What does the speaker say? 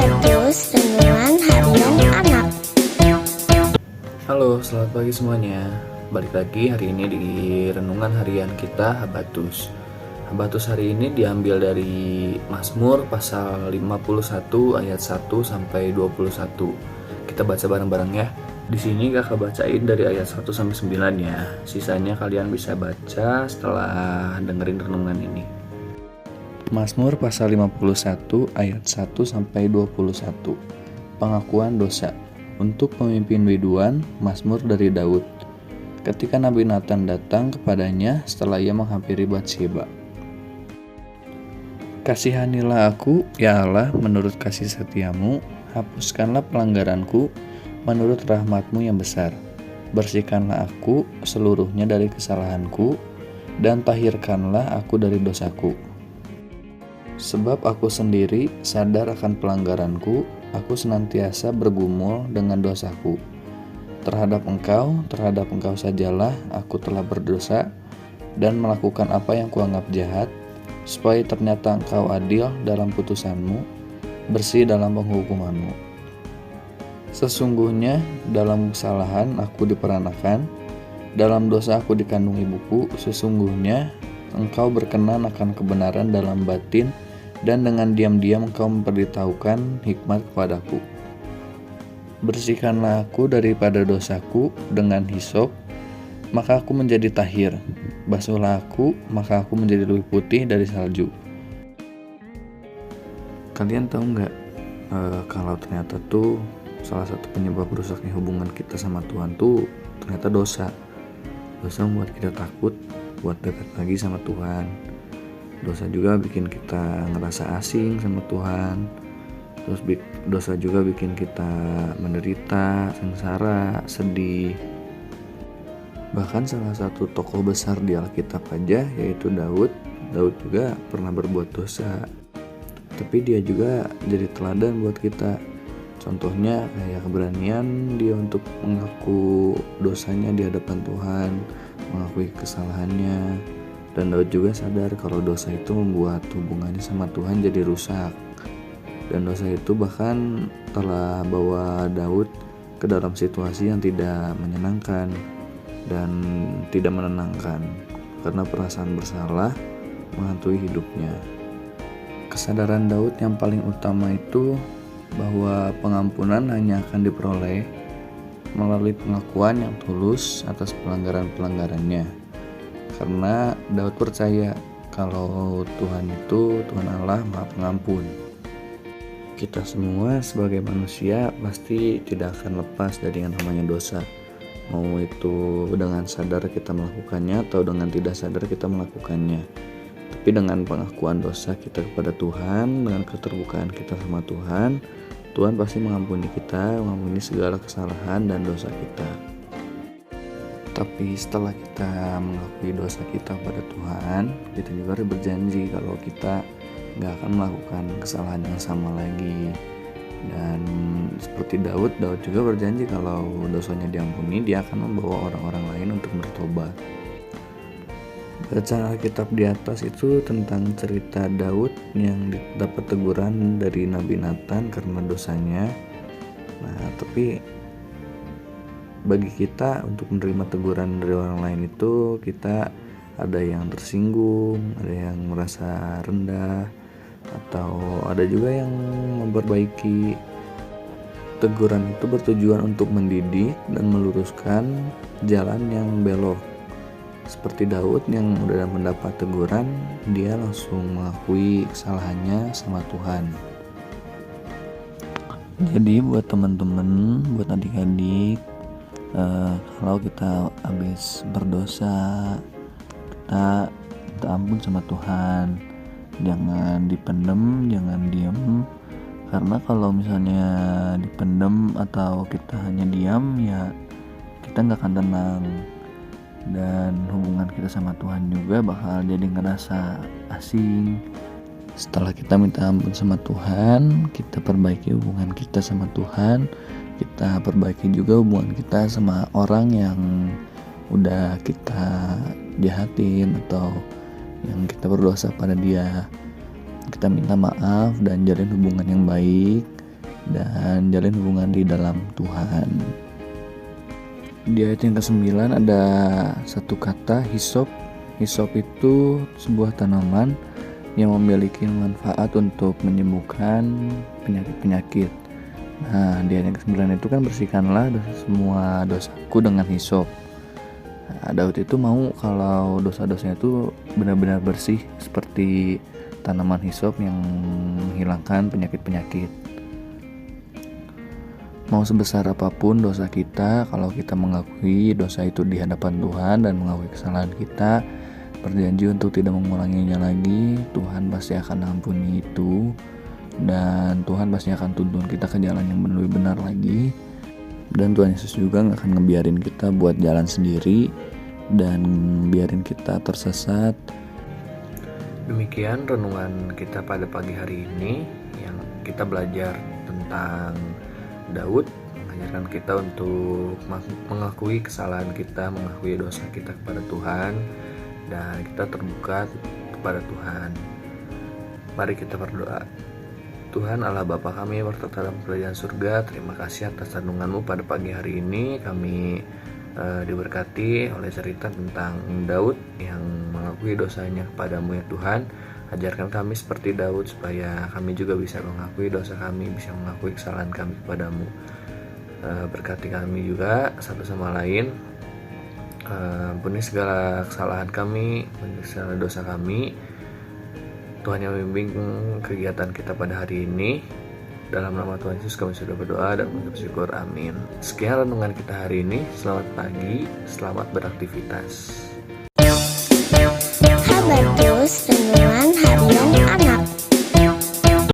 Habatus Renungan Harian Anak. Halo, selamat pagi semuanya. Balik lagi hari ini di renungan harian kita Habatus. Habatus hari ini diambil dari Mazmur pasal 51 ayat 1 sampai 21. Kita baca bareng-bareng ya. Di sini kakak bacain dari ayat 1 sampai 9 ya. Sisanya kalian bisa baca setelah dengerin renungan ini. Mazmur pasal 51 ayat 1 sampai 21. Pengakuan dosa. Untuk pemimpin biduan, Mazmur dari Daud. Ketika Nabi Nathan datang kepadanya setelah ia menghampiri Batsheba. Kasihanilah aku, ya Allah, menurut kasih setiamu, hapuskanlah pelanggaranku menurut rahmatmu yang besar. Bersihkanlah aku seluruhnya dari kesalahanku, dan tahirkanlah aku dari dosaku. Sebab aku sendiri sadar akan pelanggaranku, aku senantiasa bergumul dengan dosaku. Terhadap engkau sajalah aku telah berdosa dan melakukan apa yang kuanggap jahat, supaya ternyata engkau adil dalam putusanmu, bersih dalam penghukumanmu. Sesungguhnya dalam kesalahan aku diperanakan, dalam dosa aku dikandung ibuku. Sesungguhnya engkau berkenan akan kebenaran dalam batin, dan dengan diam-diam engkau memberitahukan hikmat kepadaku. Bersihkanlah aku daripada dosaku dengan hisop, maka aku menjadi tahir. Basuhlah aku, maka aku menjadi lebih putih dari salju. Kalian tahu nggak kalau ternyata tuh salah satu penyebab rusaknya hubungan kita sama Tuhan tuh ternyata dosa. Dosa membuat kita takut buat dekat lagi sama Tuhan. Dosa juga bikin kita ngerasa asing sama Tuhan. Terus dosa juga bikin kita menderita, sengsara, sedih. Bahkan salah satu tokoh besar di Alkitab aja, yaitu Daud. Daud juga pernah berbuat dosa, tapi dia juga jadi teladan buat kita. Contohnya kayak keberanian dia untuk mengaku dosanya di hadapan Tuhan, mengakui kesalahannya. Dan Daud juga sadar kalau dosa itu membuat hubungannya sama Tuhan jadi rusak. Dan dosa itu bahkan telah bawa Daud ke dalam situasi yang tidak menyenangkan dan tidak menenangkan, karena perasaan bersalah menghantui hidupnya. Kesadaran Daud yang paling utama itu bahwa pengampunan hanya akan diperoleh melalui pengakuan yang tulus atas pelanggaran-pelanggarannya. Karena Daud percaya kalau Tuhan Allah Maha Pengampun. Kita semua sebagai manusia pasti tidak akan lepas dari yang namanya dosa. Mau itu dengan sadar kita melakukannya atau dengan tidak sadar kita melakukannya. Tapi dengan pengakuan dosa kita kepada Tuhan, dengan keterbukaan kita sama Tuhan, Tuhan pasti mengampuni kita, mengampuni segala kesalahan dan dosa kita. Tapi setelah kita mengakui dosa kita pada Tuhan, kita juga harus berjanji kalau kita gak akan melakukan kesalahan yang sama lagi. Dan seperti Daud juga berjanji kalau dosanya diampuni, dia akan membawa orang-orang lain untuk bertobat. Bacaan Alkitab di atas itu tentang cerita Daud yang dapat teguran dari Nabi Nathan karena dosanya. Nah, tapi bagi kita untuk menerima teguran dari orang lain itu, kita ada yang tersinggung, ada yang merasa rendah, atau ada juga yang memperbaiki. Teguran itu bertujuan untuk mendidik dan meluruskan jalan yang belok. Seperti Daud yang udah mendapat teguran, dia langsung mengakui kesalahannya sama Tuhan. Jadi buat teman-teman, buat adik-adik, kalau kita habis berdosa, kita minta ampun sama Tuhan. Jangan dipendem, jangan diem. Karena kalau misalnya dipendem atau kita hanya diam, ya kita gak akan tenang. Dan hubungan kita sama Tuhan juga bakal jadi ngerasa asing. Setelah kita minta ampun sama Tuhan, kita perbaiki hubungan kita sama Tuhan. Kita perbaiki juga hubungan kita sama orang yang udah kita jahatin atau yang kita berdosa pada dia. Kita minta maaf dan jalin hubungan yang baik, dan jalin hubungan di dalam Tuhan. Di ayat yang ke-9 ada satu kata hisop. Hisop itu sebuah tanaman yang memiliki manfaat untuk menyembuhkan penyakit-penyakit. Nah, di ayat yang ke-9 itu kan bersihkanlah semua dosaku dengan hisop. Nah, Daud itu mau kalau dosa-dosanya itu benar-benar bersih seperti tanaman hisop yang menghilangkan penyakit-penyakit. Mau sebesar apapun dosa kita, kalau kita mengakui dosa itu di hadapan Tuhan dan mengakui kesalahan kita, berjanji untuk tidak mengulanginya lagi, Tuhan pasti akan ampuni itu, dan Tuhan pasti akan tuntun kita ke jalan yang lebih benar lagi. Dan Tuhan Yesus juga gak akan ngebiarin kita buat jalan sendiri dan biarin kita tersesat. Demikian renungan kita pada pagi hari ini, yang kita belajar tentang Daud, mengajarkan kita untuk mengakui kesalahan kita, mengakui dosa kita kepada Tuhan, dan kita terbuka kepada Tuhan. Mari kita berdoa. Tuhan Allah Bapa kami bertata dalam kerajaan surga, terima kasih atas renungan-Mu pada pagi hari ini. Kami diberkati oleh cerita tentang Daud yang mengakui dosanya kepadamu ya Tuhan. Ajarkan kami seperti Daud supaya kami juga bisa mengakui dosa kami, bisa mengakui kesalahan kami kepadamu. Berkati kami juga satu sama lain. Ampuni segala kesalahan kami, ampuni segala dosa kami. Tuhan yang membimbing kegiatan kita pada hari ini. Dalam nama Tuhan Yesus kami sudah berdoa dan mengucap syukur, amin. Sekian renungan kita hari ini. Selamat pagi, selamat beraktivitas. Habatus